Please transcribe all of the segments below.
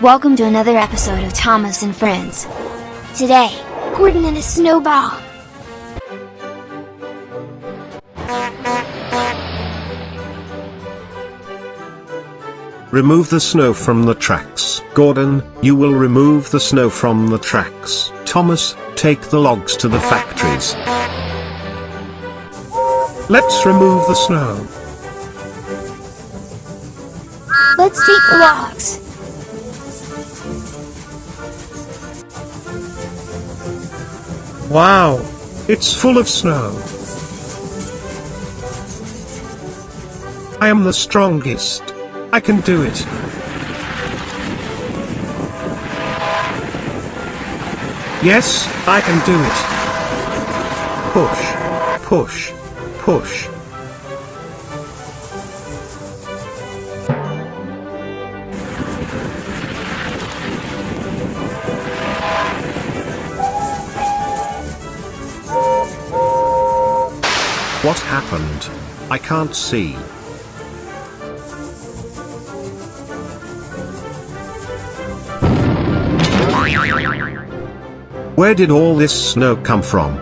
Welcome to another episode of Thomas and Friends. Today, Gordon and a snowball. Remove the snow from the tracks. Gordon, you will remove the snow from the tracks. Thomas, take the logs to the factories. Let's remove the snow. Let's take the logs. Wow, it's full of snow. I am the strongest. I can do it. Yes, I can do it. Push, push, push. What happened? I can't see. Where did all this snow come from?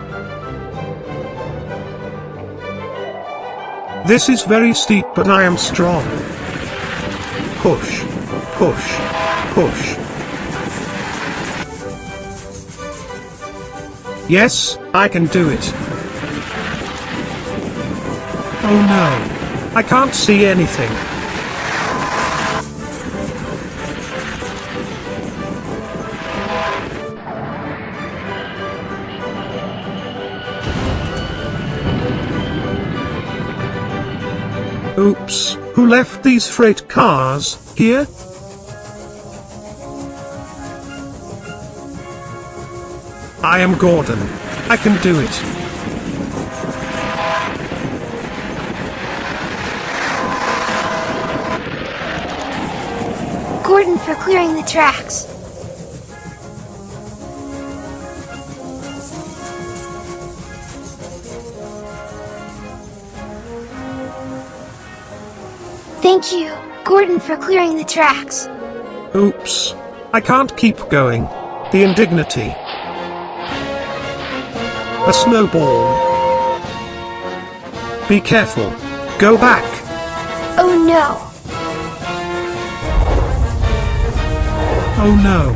This is very steep, but I am strong. Push, push, push. Yes, I can do it. Oh no, I can't see anything. Oops, who left these freight cars here? I am Gordon. I can do it. Gordon for clearing the tracks. Thank you, Gordon, for clearing the tracks. Oops, I can't keep going. The indignity. A snowball. Be careful. Go back. Oh no. Oh no.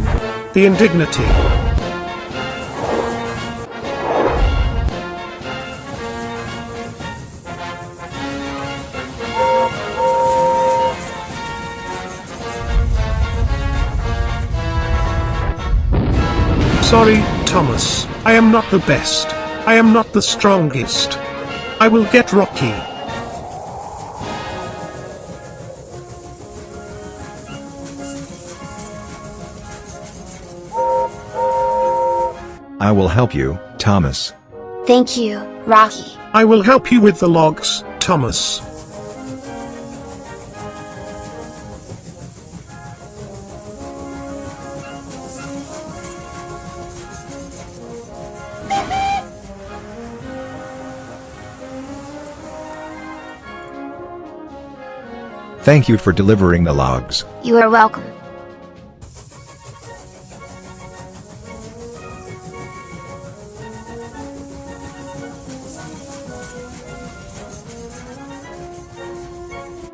The indignity. Sorry, Thomas. I am not the best. I am not the strongest. I will get rocky. I will help you, Thomas. Thank you, Rocky. I will help you with the logs, Thomas. Thank you for delivering the logs. You are welcome.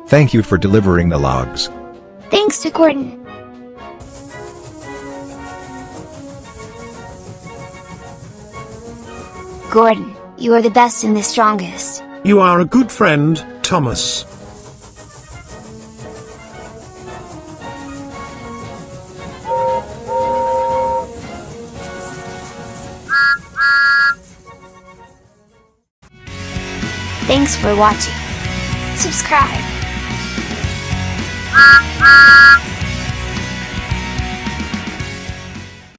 Thank you for delivering the logs. Thanks to Gordon. Gordon, you are the best and the strongest. You are a good friend, Thomas. Thanks for watching. Subscribe.